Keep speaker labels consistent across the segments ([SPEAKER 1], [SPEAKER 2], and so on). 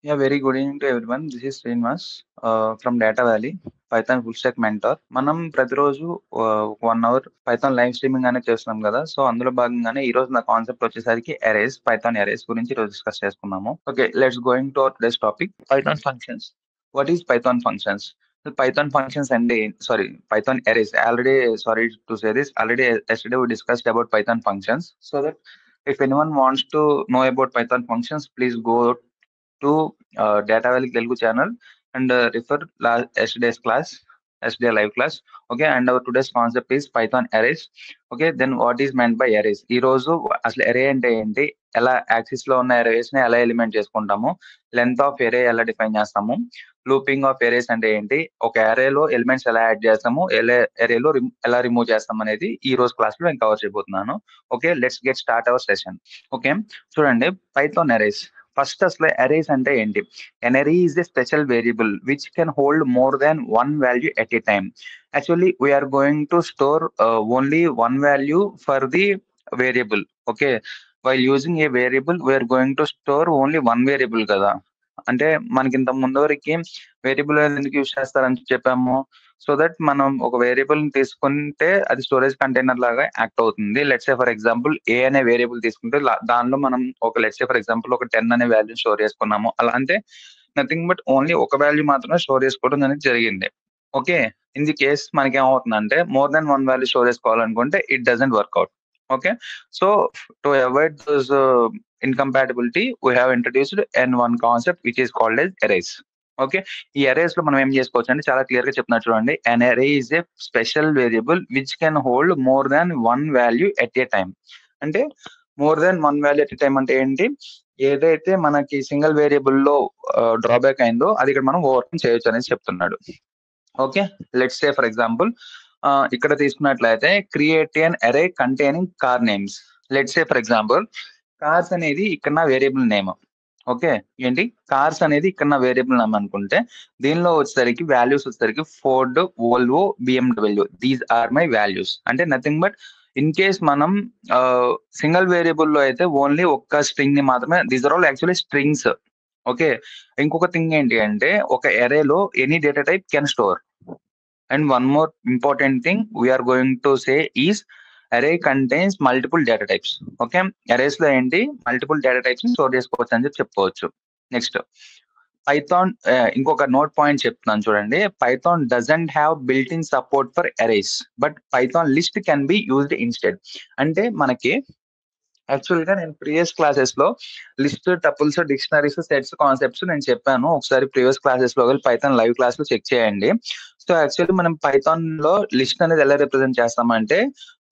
[SPEAKER 1] Yeah, very good evening to everyone. This is Srinivas from Data Valley, Python full stack mentor. మనం ప్రతిరోజు 1 hour Python live streaming అనేది చేస్తున్నాం కదా. So అందులో భాగంగానే ఈ రోజు నా కాన్సెప్ట్ వచ్చేసరికి అరేస్, పైథాన్ అరేస్ గురించి ఈ రోజు డిస్కస్ చేసుకున్నాము. Okay, let's going to our today's topic, Python functions. What is Python functions? Python functions and Python arrays. Already, sorry to say this. Already yesterday we discussed about Python functions. So that if anyone wants to know about Python functions, please go to Data Valley Telugu channel and refer yesterday's class, yesterday live class. Okay, and our today's concept is Python arrays. Okay, then what is meant by arrays? ఈ రోజు అసలు array అంటే ఏంటి, ఎలా axis లో ఉన్న arrays ని ఎలా ఎలిమెంట్ చేసుకుంటాము, లెంత్ ఆఫ్ array ఎలా డిఫైన్ చేస్తాము, లూపింగ్ ఆఫ్ arrays అంటే ఏంటి, ఒక array లో ఎలిమెంట్స్ ఎలా యాడ్ చేస్తాము, array లో ఎలా రిమూవ్ చేస్తాం అనేది ఈ రోజు క్లాస్ లో నేను కవర్ చేయబోతున్నాను. Okay, let's get start our session. Okay, చూడండి, పైథాన్ arrays. ఫస్ట్ అసలు అరేస్ అంటే ఏంటి? An array is a special variable which can hold more than one value at a time. Actually, we are going to store only one value for the variable. Okay, while using a variable, we are going to store only one variable కదా. అంటే మనకి ఇంత ముందు వరకు variable ఎందుకు use చేస్తారని చెప్పాము. So that మనం ఒక వేరియబుల్ ని తీసుకుంటే అది స్టోరేజ్ కంటైనర్ లాగా యాక్ట్ అవుతుంది. లెట్స్ సే ఫర్ ఎగ్జాంపుల్ ఏ అనే వేరియబుల్ తీసుకుంటే దానిలో మనం ఒక లెట్స్ సే ఫర్ ఎగ్జాంపుల్ ఒక 10 అనే వాల్యూ స్టోర్ చేసుకున్నాము. అలా అంటే నథింగ్ బట్ ఓన్లీ ఒక వాల్యూ మాత్రమే స్టోర్ చేసుకోవడం అనేది జరిగింది. ఓకే, ఇన్ ది కేస్ మనకి ఏమవుతుందంటే more than one value store చేసుకోవాలనుకుంటే it doesn't work out. Okay, so to avoid this incompatibility, we have introduced one concept which is called as arrays. Okay, ఈ arrays లో మనం ఏం చేసుకోవచ్చు అంటే చాలా క్లియర్ గా చెప్తున్నా చూడండి. an array is a special variable which can hold more than one value at a time. అంటే more than one value at time అంటే ఏంటి, ఏదైతే మనకి సింగిల్ వేరియబుల్ లో డ్రాబ్యాక్ అయిందో అది ఇక్కడ మనం ఓవర్కమ్ చేయొచ్చు అనేది చెప్తున్నాడు. Okay, let's say for example ఇక్కడ తీసుకున్నట్లయితే క్రియేట్ ఎన్ అరే containing car names. Let's say for example cars అనేది ఇక్కడ నా వేరియబుల్ నేమ్. ఓకే, ఏంటి కార్స్ అనేది ఇక్కడ నా వేరియబుల్ నేమ్ అనుకుంటే దీనిలో వచ్చేసరికి వాల్యూస్ వచ్చేసరికి Ford, Volvo, BMW, these are my values. అంటే నథింగ్ బట్ ఇన్ కేస్ మనం సింగిల్ వేరియబుల్ లో అయితే ఓన్లీ ఒక్క స్ట్రింగ్ ని మాత్రమే, these are all actually strings. Okay, ఇంకొక థింగ్ ఏంటి అంటే ఒక అరేలో any data type can store. And one more important thing we are going to say is array contains multiple data types. Okay, అరేస్ లో ఏంటి మల్టిపుల్ డేటా టైప్స్ ని store చేసుకోవచ్చు అని చెప్పుకోవచ్చు. నెక్స్ట్ పైథాన్, ఇంకొక నోట్ పాయింట్ చెప్తున్నాను చూడండి. Python doesn't have built in support for arrays, but Python list can be used instead. అంటే మనకి యాక్చువల్ గా నేను ప్రీవియస్ క్లాసెస్ లో list, tuples, dictionaries, sets, concepts నేను చెప్పాను. ఒకసారి ప్రీవియస్ క్లాసెస్ లో పైథాన్ లైవ్ క్లాస్ లో చెక్ చేయండి. సో యాక్చువల్లీ మనం పైథాన్ లో లిస్ట్ అనేది ఎలా రిప్రజెంట్ చేస్తామంటే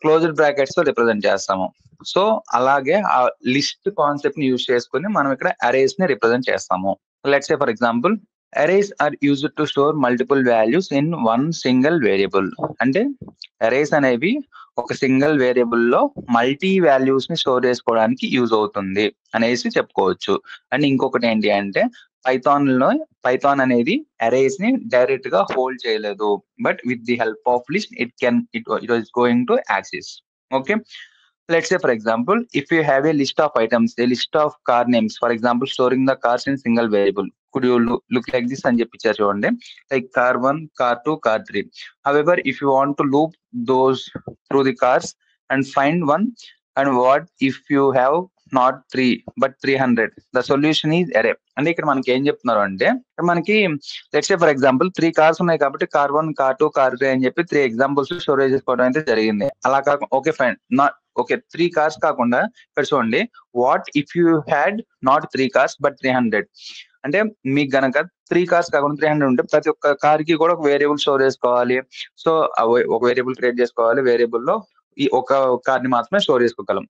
[SPEAKER 1] క్లోజ్డ్ బ్రాకెట్స్ లో రిప్రజెంట్ చేస్తాము. సో అలాగే ఆ లిస్ట్ కాన్సెప్ట్ ని యూజ్ చేసుకుని మనం ఇక్కడ అరేస్ ని రిప్రజెంట్ చేస్తాము. Let's say for example arrays are used to store multiple values in one single variable. అంటే అరేస్ అనేవి ఒక సింగిల్ వేరియబుల్ లో మల్టీ వాల్యూస్ ని స్టోర్ చేసుకోవడానికి యూజ్ అవుతుంది అనేసి చెప్పుకోవచ్చు. అండ్ ఇంకొకటి ఏంటి అంటే పైథాన్ అనేది అరేస్ ని డైరెక్ట్ గా హోల్డ్ చేయలేదు, but with the help of list it was going to access. Okay, let's say for example if you have a list of items, a list of car names, for example storing the cars in single variable, could you look like this అని చెప్పిచ్చారు చూడండి, like car 1, car 2, car 3. However, if you want to loop those through the cars and find one, and what if you have not 3 but 300, the solution is array. అంటే ఇక్కడ మనకి ఏం చెప్తున్నారు అంటే మనకి let's say for example 3 cars ఉన్నాయి కాబట్టి car 1, car 2, car 3 అని చెప్పి 3 ఎగ్జాంపుల్స్ స్టోరేజ్ చేసుకోవడం అయితే జరిగింది. అలా కాకుండా okay fine, not okay 3 cars కాకుండా ఇక్కడ చూడండి, what if you had not 3 cars but 300. అంటే మీకు గనక 3 కార్స్ కాకుండా 300 ఉంటే ప్రతి ఒక్క కార్ కి కూడా ఒక వేరియబుల్ స్టోర్ చేసుకోవాలి. సో ఒక వేరియబుల్ క్రియేట్ చేసుకోవాలి, వేరియబుల్ లో ఈ ఒక కార్ ని మాత్రమే స్టోర్ చేసుకోగలం.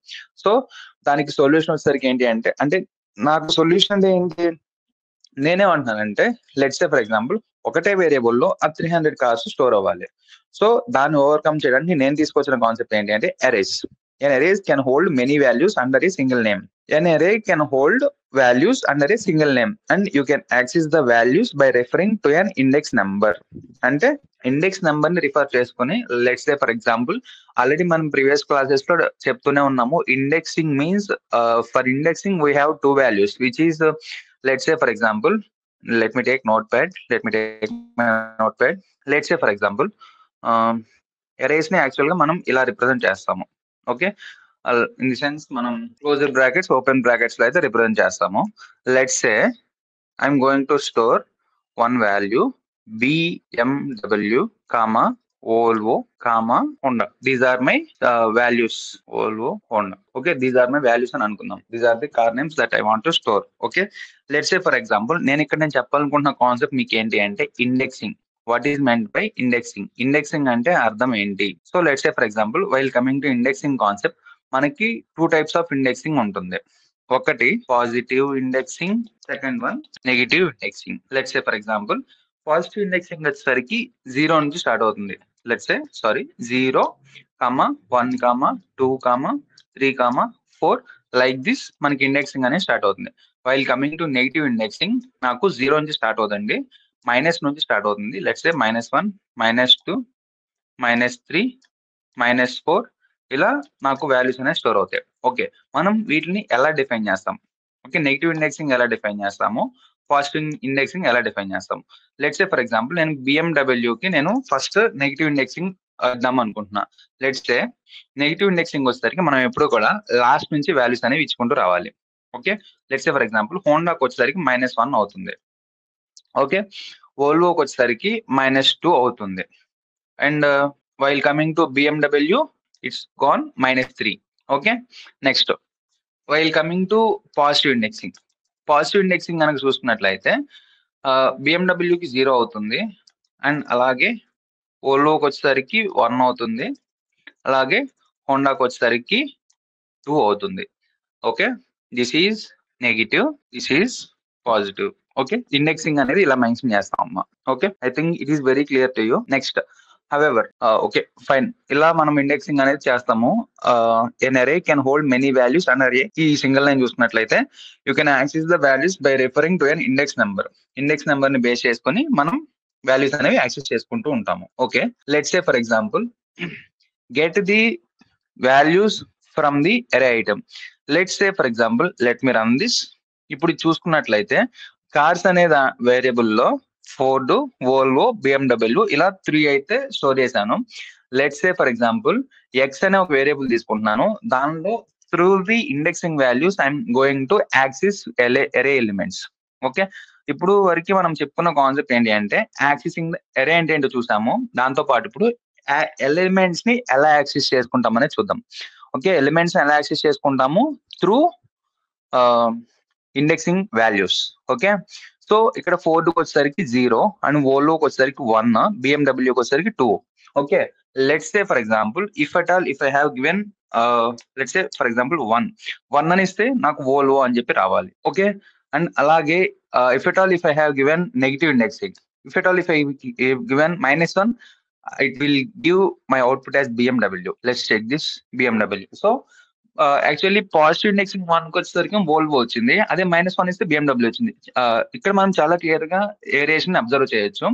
[SPEAKER 1] సో దానికి సొల్యూషన్ వచ్చేసరికి ఏంటి అంటే నాకు సొల్యూషన్ అంటే ఏంటి, నేనేమంటున్నానంటే లెట్స్ సే ఫర్ ఎగ్జాంపుల్ ఒకటే వేరియబుల్ లో ఆ 300 కార్స్ స్టోర్ అవ్వాలి. సో దాన్ని ఓవర్కమ్ చేయడానికి నేను తీసుకొచ్చిన కాన్సెప్ట్ ఏంటి అంటే arrays. An array can hold many values under a single name. An array can hold values under a single name and you can access the values by referring to an index number. అంటే index number ని refer చేసుకుని let's say for example already మనం previous classes లో చెప్తూనే ఉన్నాము, indexing means for indexing we have 2 values which is Let's say for example, let me take notepad. Let me take my notepad. Let's say for example, arrays ని actual గా మనం ఇలా represent చేస్తాము. Okay, in the sense మనం closure brackets open brackets లో అయితే represent చేస్తాము. Let's say I'm going to store one value BMW, comma, Volvo, comma, Honda. These are my values. Volvo, Honda. Okay, these are my values అని అనుకుందాం. These are the car names that I want to store. Okay, let's say for example, నేను చెప్పాలనుకుంటున్న concept మీకు ఏంటి అంటే indexing. What is meant by indexing? Indexing అంటే అర్థం ఏంటి? So let's say for example, while coming to indexing concept, మనకి 2 types of indexing ఉంటుంది. ఒకటి positive indexing, second one negative indexing. Let's say for example, positive indexing వచ్చేసరికి 0 నుంచి start అవుతుంది. Let's say 0, 1, 2, 3, 4 like this మనకి ఇండెక్సింగ్ అనేది start అవుతుంది. While coming to negative indexing, నాకు 0 నుంచి స్టార్ట్ అవుతుంది, మైనస్ నుంచి స్టార్ట్ అవుతుంది. లెట్స్ సే -1, -2, -3, -4 ఇలా నాకు వాల్యూస్ అనేవి స్టోర్ అవుతాయి. ఓకే, మనం వీటిని ఎలా డిఫైన్ చేస్తాం? ఓకే, నెగిటివ్ ఇండెక్సింగ్ ఎలా డిఫైన్ చేస్తాము, పాజిటివ్ ఇండెక్సింగ్ ఎలా డిఫైన్ చేస్తాం? లెట్స్ సే ఫర్ ఎగ్జాంపుల్, నేను బిఎండబ్ల్యూకి నేను ఫస్ట్ నెగిటివ్ ఇండెక్సింగ్ ఇద్దాం అనుకుంటున్నా. లెట్స్ సే నెగిటివ్ ఇండెక్సింగ్ వచ్చేసరికి మనం ఎప్పుడు కూడా లాస్ట్ నుంచి వాల్యూస్ అనేవి ఇచ్చుకుంటూ రావాలి. Okay, let's say for example, హోండాకి వచ్చేసరికి -1 అవుతుంది. ఓకే, వోల్వోకి వచ్చేసరికి -2 అవుతుంది. And while coming to BMW, it's gone -3. Okay, next while coming to positive indexing. Positive indexing కనుక చూసుకున్నట్లయితే బిఎండబ్ల్యూకి 0 అవుతుంది, అండ్ అలాగే ఓల్వోకి వచ్చేసరికి 1 అవుతుంది, అలాగే హోండాకి వచ్చేసరికి 2 అవుతుంది. Okay, this is negative, this is positive. Okay, indexing అనేది ఇలా మెన్షన్ చేస్తాం అమ్మా. Okay, I think it is very clear to you. Next, however, okay fine, ఇలా మనం ఇండెక్సింగ్ అనేది చేస్తాము. An array can hold many values. And array ఈ single line చూసుకున్నట్లయితే you can access the values by referring to an index number. Index number ని base చేసుకొని మనం values అనేవి యాక్సెస్ చేసుకుంటూ ఉంటాము. Okay, let's say for example, get the values from the array item. Let's say for example, let me run this. ఇప్పుడు చూసుకున్నట్లయితే cars అనే variable లో ఫోర్డ్, వోల్వో, బిఎండబ్ల్యూ ఇలా 3 అయితే స్టోర్ చేశాను. Let's say for example, X అనే ఒక variable తీసుకుంటున్నాను, దానిలో through the indexing values I'm going to access అరే ఎలిమెంట్స్. ఓకే, ఇప్పుడు వరకు మనం చెప్పుకున్న కాన్సెప్ట్ ఏంటి అంటే యాక్సెసింగ్ అరే అంటే ఏంటో చూసాము. దాంతో పాటు ఇప్పుడు ఎలిమెంట్స్ ని ఎలా యాక్సెస్ చేసుకుంటాం అనేది చూద్దాం. ఓకే, ఎలిమెంట్స్ ఎలా యాక్సెస్ చేసుకుంటాము? Through indexing values. Okay, so ఇక్కడ ఫోర్డ్కి వచ్చేసరికి 0, అండ్ వోల్వోకి వచ్చేసరికి 1, బిఎండబ్ల్యూకి వచ్చేసరికి 2. Okay, let's say for example, if I have given let's say for example 1 అని ఇస్తే నాకు వోల్వో అని చెప్పి రావాలి. ఓకే, అండ్ అలాగే if I have given negative indexing, if I given -1, it will give my output as BMW. Let's check this BMW. So actually positive indexing 1కి వచ్చేసరికి Volvo వచ్చింది, అదే -1 ఇస్తే బిఎండబ్ల్యూ వచ్చింది. ఇక్కడ మనం చాలా క్లియర్ గా ఏరియేషన్ అబ్జర్వ్ చేయొచ్చు.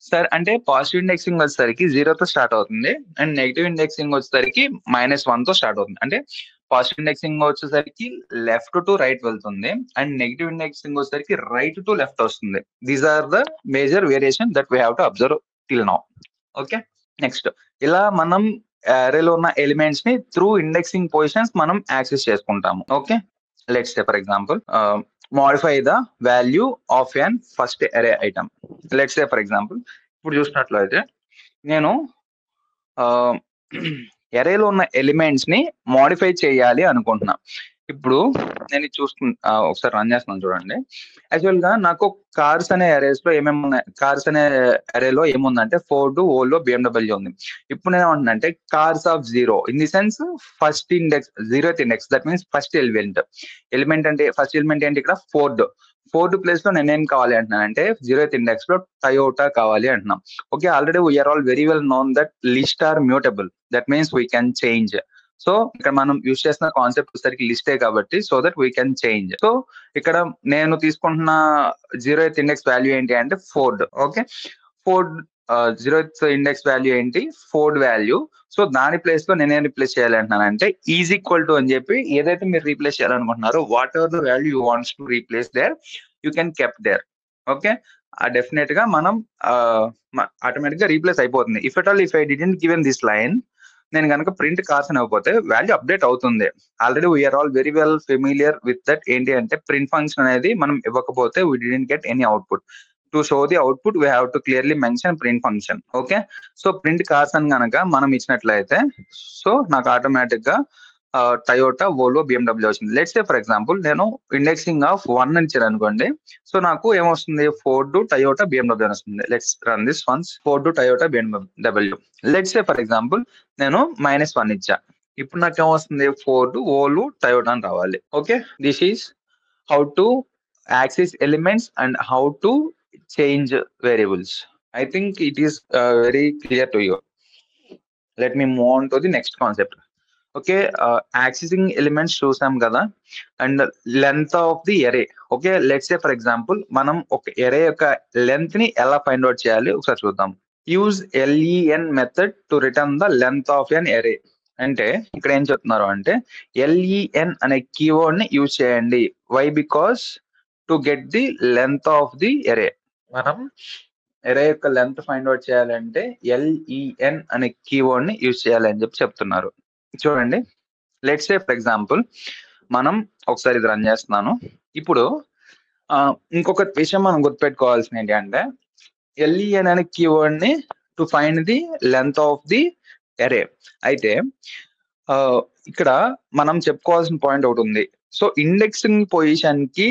[SPEAKER 1] సార్ అంటే పాజిటివ్ ఇండెక్సింగ్ వచ్చేసరికి 0తో స్టార్ట్ అవుతుంది, అండ్ నెగిటివ్ ఇండెక్సింగ్ వచ్చేసరికి -1తో స్టార్ట్ అవుతుంది. అంటే పాజిటివ్ ఇండెక్సింగ్ వచ్చేసరికి లెఫ్ట్ టు రైట్ వెళ్తుంది, అండ్ నెగిటివ్ ఇండెక్సింగ్ వచ్చేసరికి రైట్ టు లెఫ్ట్ వస్తుంది. These are the major variation that we have to observe till now. Okay, next, ఇలా మనం అరేలో ఉన్న ఎలిమెంట్స్ ని త్రూ ఇండెక్సింగ్ పొజిషన్స్ మనం యాక్సెస్ చేసుకుంటాము. Okay, let's say for example, modify the value of an first array item. Let's say for example, ఇప్పుడు చూసినట్లయితే నేను అరేలో ఉన్న ఎలిమెంట్స్ ని మోడిఫై చేయాలి అనుకుంటున్నా. ఇప్పుడు నేను ఒకసారి రన్ చేస్తున్నాను చూడండి. యాక్చువల్ గా నాకు కార్స్ అనే అరేస్ లో ఏమేమి ఉన్నాయి, కార్స్ అనే అరేలో ఏముందంటే ఫోర్డ్, వోల్వో, బిఎండబ్ల్యూ ఉంది. ఇప్పుడు నేను ఏమంటున్నా cars of 0 in the sense first index 0th index, that means first element అంటే ఫస్ట్ ఎలిమెంట్ ఏంటి ఇక్కడ ఫోర్డ్ ప్లేస్ లో నేనేం కావాలి అంటున్నానంటే 0th ఇండెక్స్ లో టయోటా కావాలి అంటున్నాం. Okay, already we are all very well known that list are mutable, that means we can change. So ఇక్కడ మనం యూజ్ చేస్తున్న కాన్సెప్ట్ వచ్చేసరికి లిస్టే కాబట్టి so that we can change. So ఇక్కడ నేను తీసుకుంటున్న 0th ఇండెక్స్ వాల్యూ ఏంటి అంటే Ford. Okay, Ford 0th index value ఏంటి? Ford value. సో దాని ప్లేస్ లో నేనేం రీప్లేస్ చేయాలంటున్నానంటే ఈజ్ ఈక్వల్ టు అని చెప్పి ఏదైతే మీరు రీప్లేస్ చేయాలనుకుంటున్నారో what ever the value you wants to replace there, you can keep there. Okay, definite గా మనం ఆటోమేటిక్ గా రీప్లేస్ అయిపోతుంది. If at all if I didn't given this line, నేను కనుక ప్రింట్ కార్స్ అని ఇవ్వకపోతే వాల్యూ అప్డేట్ అవుతుంది. Already we are all very well familiar with that. ఏంటి అంటే ప్రింట్ ఫంక్షన్ అనేది మనం ఇవ్వకపోతే we didn't get any output. To show the output we have to clearly mention print function. Okay, so print cars అని కనుక మనం ఇచ్చినట్లయితే సో నాకు ఆటోమేటిక్ గా టయోటా, వోల్వో, బిఎండబ్ల్యూ వచ్చింది. లెట్స్ సే ఫర్ ఎగ్జాంపుల్ నేను ఇండెక్సింగ్ ఆఫ్ 1 ఇచ్చాను అనుకోండి. సో నాకు ఏమొస్తుంది, ఫోర్డ్, టయోటా, బిఎండబ్ల్యూ అని వస్తుంది. Let's run this once. Ford, Toyota, BMW. Let's say for example నేను -1 ఇచ్చా. ఇప్పుడు నాకు ఏమొస్తుంది, ఫోర్డ్, వోల్వో, టయోటా అని రావాలి. Okay, this is how to access elements and how to change variables. I think it is very clear to you. Let me move on to the next concept. Okay, accessing elements చూసాం కదా, and length of the array. Okay, let's say for example మనం ఒక ఎరే యొక్క length ని ఎలా find out చేయాలి ఒకసారి చూద్దాం. Use LEN method to return the length of an array. అంటే ఇక్కడ ఏం చెప్తున్నారు అంటే LEN అనే కీవర్డ్ ని యూజ్ చేయండి. Why? Because to get the length of the array. మనం ఎరే యొక్క లెంత్ ఫైండ్ అవుట్ చేయాలంటే LEN అనే కీవర్డ్ ని యూజ్ చేయాలి అని చెప్తున్నారు. చూడండి, లెట్స్ సే ఫర్ ఎగ్జాంపుల్ మనం ఒకసారి ఇది రన్ చేస్తున్నాను. ఇప్పుడు ఇంకొక విషయం మనం గుర్తుపెట్టుకోవాల్సింది ఏంటి అంటే LEN అనే కీవర్డ్ ని to find the length of the array. అయితే ఇక్కడ మనం చెప్పుకోవాల్సిన పాయింట్ ఒకటి ఉంది. సో ఇండెక్సింగ్ పొజిషన్ కి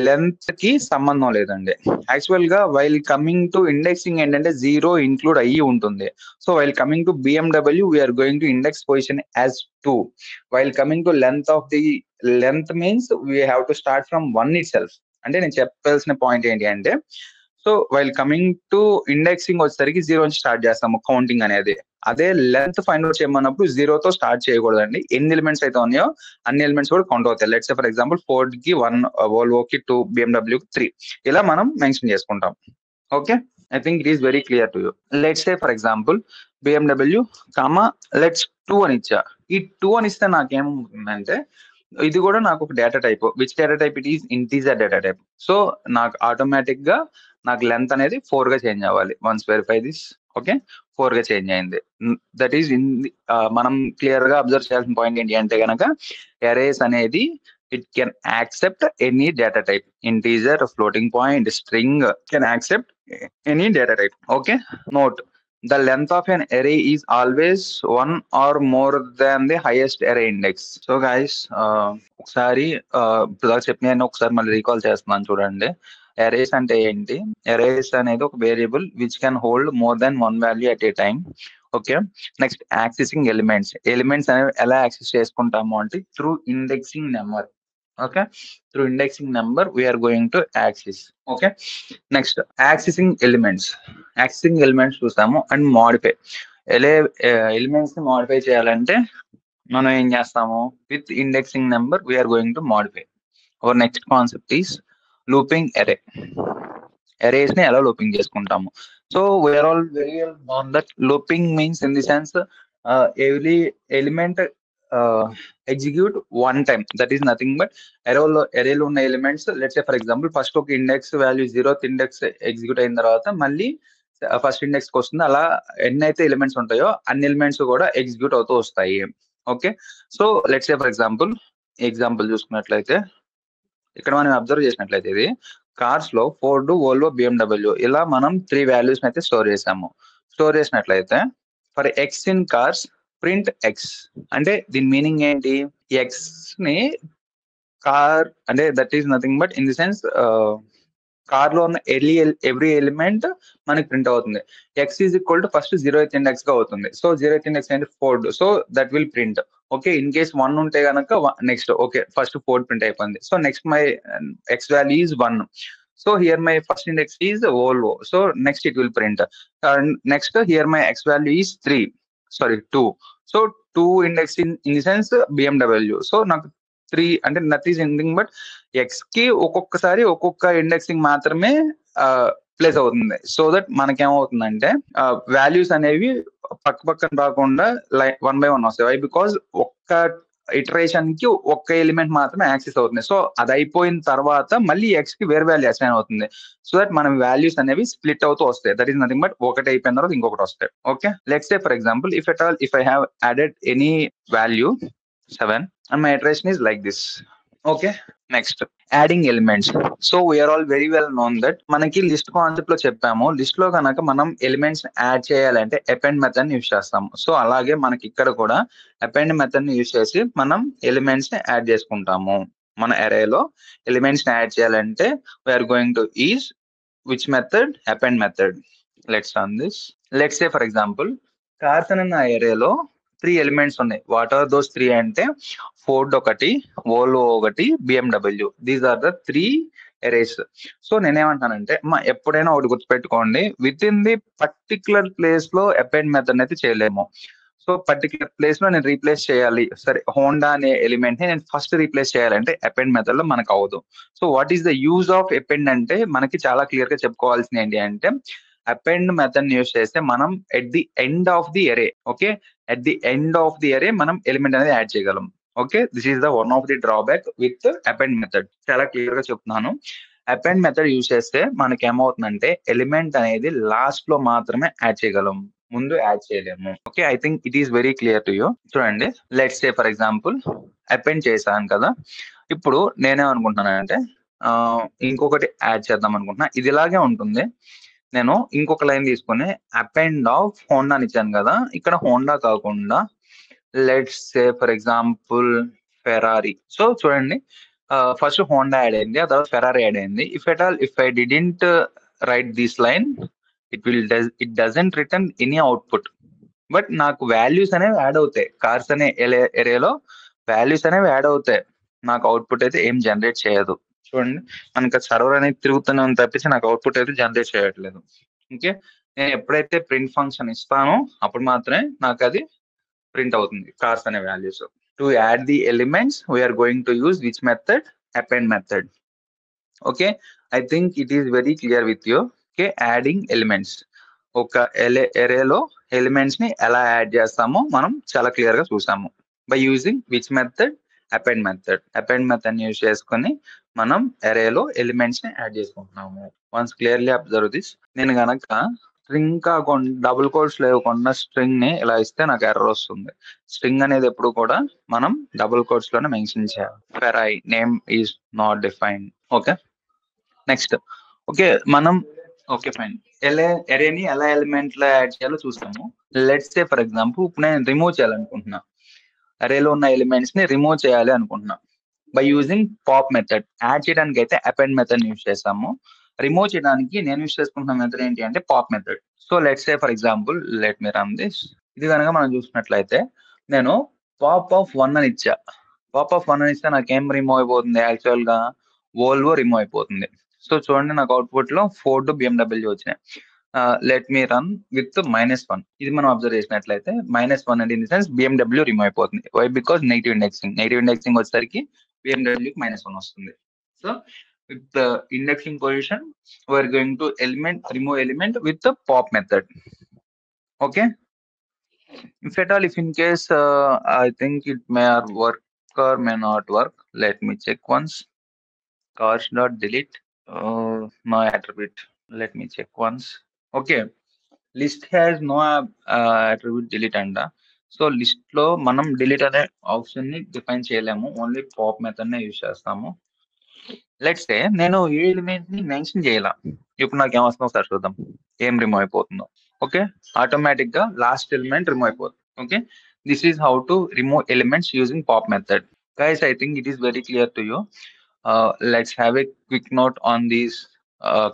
[SPEAKER 1] లెంత్ కి సంబంధం లేదండి. యాక్చువల్ గా వైల్ కమింగ్ టు ఇండెక్సింగ్ ఏంటంటే 0 ఇంక్లూడ్ అయ్యి ఉంటుంది. So while coming to BMW we are going to index position as 2. While coming to length of the length means we have to start from 1 itself. అంటే నేను చెప్పాల్సిన point ఏంటి అంటే so while coming to indexing వచ్చేసరికి 0 నుంచి start చేస్తాము counting అనేది. అదే లెంత్ ఫైండ్ అవుట్ చేయమన్నప్పుడు 0 తో స్టార్ట్ చేయకూడదండి. ఎన్ని ఎలిమెంట్స్ అయితే ఉన్నాయో అన్ని ఎలిమెంట్స్ కూడా కౌంట్ అవుతాయి. Let's say for example Ford కి 1, వోల్వోకి 2, BMW కి 3 ఇలా మనం మెన్షన్ చేసుకుంటాం. Okay, I think it is very clear to you. Let's say for example BMW let's 2 అని ఇచ్చా. ఈ 2 అని ఇస్తే నాకేమవుతుందంటే ఇది కూడా నాకు ఒక data type. Which data type? It is integer data type. So నాకు ఆటోమేటిక్ గా నాకు లెంత్ అనేది 4 గా చేంజ్ అవ్వాలి. Once verify this. ఓకే, 4 గా చేంజ్ అయింది. దట్ ఈస్ మనం క్లియర్ గా అబ్జర్వ్ చేయాల్సిన పాయింట్ ఏంటి అంటే కనుక ఎరేస్ అనేది it can accept any data type. Integer, floating point, string can accept any data type. Okay, note the length of an array is always 1 or more than the highest array index. So guys, ఒకసారి ఇప్పుడు చెప్పిన ఒకసారి మళ్ళీ recall చేస్తున్నాను చూడండి. Arrays అంటే ఏంటి? Arrays అనేది ఒక variable which can hold more than 1 value at a time. Okay, next accessing elements. Elements అనేవి ఎలా యాక్సెస్ చేసుకుంటాము అంటే through indexing number. Okay, through indexing number we are going to access. Okay, next accessing elements. Accessing elements చూసాము and modify. Elements ని modify చేయాలంటే మనం ఏం చేస్తాము? With indexing number we are going to modify. Our next concept is looping array. అరేస్ ని ఎలా looping చేసుకుంటాము? So we are all very well known that looping means in the sense every element execute 1 time. That is nothing but ఎరేలో ఉన్న elements let's say for example first ఒక index value 0th index execute అయిన తర్వాత మళ్ళీ first index కి వస్తుంది. అలా ఎన్నైతే ఎలిమెంట్స్ ఉంటాయో అన్ని ఎలిమెంట్స్ కూడా ఎగ్జిక్యూట్ అవుతూ వస్తాయి. Okay, so let's say for example చూసుకున్నట్లయితే ఇక్కడ మనం అబ్జర్వ్ చేసినట్లయితే ఇది కార్స్ లో ఫోర్డ్, వోల్వో, BMW ఇలా మనం 3 వాల్యూస్ అయితే స్టోర్ చేసాము. స్టోర్ చేసినట్లయితే for x in cars print x అంటే దీని మీనింగ్ ఏంటి? ఎక్స్ ని కార్ అంటే that is nothing but in the sense car లో ఉన్న ఎవ్రీ ఎలిమెంట్ మనకి ప్రింట్ అవుతుంది. X is equal to first 0th index గా అవుతుంది. సో 0th ఇండెక్స్ ఏంటి? Ford. So that will print. Okay, in case 1 ఉంటే కనుక next okay first Ford print అయిపోయింది. So next my x value is 1. So here my first index is Volvo. So next it will print. Next here my x value is 2. So 2 index in the sense BMW. So నాకు 3 అంటే nothing but X కి ఒక్కొక్కసారి ఒక్కొక్క indexing మాత్రమే place అవుతుంది. So that మనకేమవుతుందంటే values అనేవి పక్క పక్కన రాకుండా 1 by 1 వస్తాయి. బికాస్ ఒక్క ఇటరేషన్ కి ఒక్క ఎలిమెంట్ మాత్రమే యాక్సెస్ అవుతుంది. సో అది అయిపోయిన తర్వాత మళ్ళీ ఎక్స్ కి వేరే వాల్యూ అసైన్ అవుతుంది. సో దట్ మనం వాల్యూస్ అనేవి స్ప్లిట్ అవుతూ వస్తాయి. దట్ ఈస్ నథింగ్ బట్ ఒకటి అయిపోయిన తర్వాత ఇంకొకటి వస్తాయి. Okay, let's say for example if I have added any value 7 and my iteration is like this. Okay, next adding elements. So we are all very well known that మనకి list concept లో చెప్పాము. List లో కనుక మనం ఎలిమెంట్స్ add చేయాలంటే append method use చేస్తాము. So అలాగే మనకి ఇక్కడ కూడా అపెండ్ మెథడ్ ని యూజ్ చేసి మనం ఎలిమెంట్స్ ని యాడ్ చేసుకుంటాము. మన అరేలో ఎలిమెంట్స్ ని యాడ్ చేయాలంటే we are going to use which method? Append method. Let's run this. Let's say for example కార్సన్ అన్న అరేలో 3 ఎలిమెంట్స్ ఉన్నాయి. వాట్ ఆర్ దోస్ 3 అంటే ఫోర్డ్ ఒకటి, వోల్వో ఒకటి, BMW. These are the 3 arrays. So నేనేమంటానంటే ఎప్పుడైనా ఒకటి గుర్తుపెట్టుకోండి, within the particular place లో అపెండ్ మెథడ్ అయితే చేయలేము. సో పర్టికులర్ ప్లేస్ లో నేను రీప్లేస్ చేయాలి, సరే హోండా అనే ఎలిమెంట్ ని నేను ఫస్ట్ రీప్లేస్ చేయాలంటే అపెండ్ మెథడ్ లో మనకు అవ్వదు. So what is the use of append అంటే మనకి చాలా క్లియర్ గా చెప్పుకోవాల్సింది ఏంటి అంటే అపెండ్ మెథడ్ యూజ్ చేస్తే మనం at the end of the array, okay, at the end of the array మనం ఎలిమెంట్ అనేది యాడ్ చేయగలం. Okay, this is the one of the drawback with append method. చాలా క్లియర్ గా చెప్తున్నాను. అపెండ్ మెథడ్ యూజ్ చేస్తే మనకి ఏమవుతుందంటే ఎలిమెంట్ అనేది లాస్ట్ లో మాత్రమే యాడ్ చేయగలం, ముందు యాడ్ చేయలేము. Okay, I think it is very clear to you. చూడండి, let's say for example append చేశాను కదా, ఇప్పుడు నేనేమనుకుంటున్నానంటే ఇంకొకటి యాడ్ చేద్దాం అనుకుంటున్నా. ఇది ఇలాగే ఉంటుంది. నేను ఇంకొక లైన్ తీసుకొని అపెండ్ ఆఫ్ హోండా అని ఇచ్చాను కదా, ఇక్కడ హోండా కాకుండా let's say for example Ferrari. So చూడండి, ఫస్ట్ హోండా యాడ్ అయింది, ఆ తర్వాత ఫెరారీ యాడ్ అయింది. If I didn't right this line, it doesn't return any output. But నాకు వాల్యూస్ అనేవి యాడ్ అవుతాయి. కార్స్ అనే ఏరియాలో వాల్యూస్ అనేవి యాడ్ అవుతాయి, నాకు అవుట్పుట్ అయితే ఏం జనరేట్ చేయదు. చూడండి, మనకి సర్వర్ అనేది తిరుగుతూనే ఉంది తప్పించి నాకు అవుట్పుట్ అయితే జనరేట్ చేయట్లేదు. ఓకే, నేను ఎప్పుడైతే ప్రింట్ ఫంక్షన్ ఇస్తానో అప్పుడు మాత్రమే నాకు అది ప్రింట్ అవుతుంది, కార్స్ అనే values. To add the elements we are going to use which method? Append method. Okay, I think it is very clear with you. Okay, adding elements, ఒక ఎరేలో ఎలిమెంట్స్ ని ఎలా యాడ్ చేస్తామో మనం చాలా క్లియర్ గా చూసాము. By using which method? Append method. Append method use చేసుకొని మనం అరేలో ఎలిమెంట్స్ ని యాడ్ చేసుకుంటున్నాము. Once clearly observe this. నేను గనక స్ట్రింగ్ కాకుండా డబుల్ కోట్స్ లేకుండా స్ట్రింగ్ ని ఇలా ఇస్తే నాకు ఎర్రర్ వస్తుంది. స్ట్రింగ్ అనేది ఎప్పుడు కూడా మనం డబుల్ కోట్స్ లోనే మెన్షన్ చేయాలి. Ferrari name is not defined. Okay, next. Okay, మనం ఓకే ఫైన్, ఎరేని ఎలా ఎలిమెంట్ లో యాడ్ చేయాలో చూస్తాము. లెట్స్ సే ఫర్ ఎగ్జాంపుల్ ఇప్పుడు నేను రిమూవ్ చేయాలనుకుంటున్నా, అరేలో ఉన్న ఎలిమెంట్స్ ని రిమూవ్ చేయాలి అనుకుంటున్నా. By using pop method. Add చేయడానికి అయితే అపెండ్ మెథడ్ యూజ్ చేస్తాము, రిమూవ్ చేయడానికి నేను యూజ్ చేసుకుంటున్న మెథడ్ ఏంటి అంటే pop method. So let's say for example let me run this. ఇది కనుక మనం చూసినట్లయితే నేను పాప్ ఆఫ్ 1 అని ఇచ్చా. పాప్ ఆఫ్ 1 అని ఇస్తే నాకు ఏం రిమూవ్ అయిపోతుంది? యాక్చువల్ గా వోల్వో రిమూవ్ అయిపోతుంది. సో చూడండి, నాకు అవుట్పుట్ లో ఫోర్డ్ బిఎండబ్ల్యూ వచ్చినాయి. Let me run with -1. ఇది మనం అబ్జర్వ్ చేసినట్లయితే -1 అంటే in the sense BMW remove అయిపోతుంది. వై? బికాస్ నెగిటివ్ ఇండెక్సింగ్ వచ్చేసరికి బిఎండబ్ల్యూకి -1 వస్తుంది. So with the indexing position we are going to remove element with the pop method. Okay, if at all, if in case I think it may work or may not work, let me check once. Cars dot delete, no attribute. Let me check once. Okay, list has no attribute delete అంట. So list లో మనం delete అనే option ని define చేయలేము, only pop method నే use చేస్తాము. Let's సే నేను ఈ ఎలిమెంట్ ని మెన్షన్ చేయాల, ఇప్పుడు నాకు ఏమొస్తుందో ఒకసారి చూద్దాం, ఏం రిమూవ్ అయిపోతుందో. ఓకే, ఆటోమేటిక్ గా లాస్ట్ ఎలిమెంట్ రిమూవ్ అయిపోతుంది. Okay, this is how to remove elements using pop method. Guys, I think it is very clear to you. Let's have a quick note on these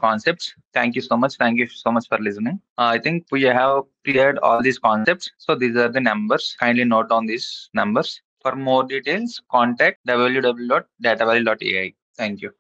[SPEAKER 1] concepts. Thank you so much. Thank you so much for listening. I think we have cleared all these concepts. So these are the numbers. Kindly note on these numbers. For more details, contact www.datavalley.ai. Thank you.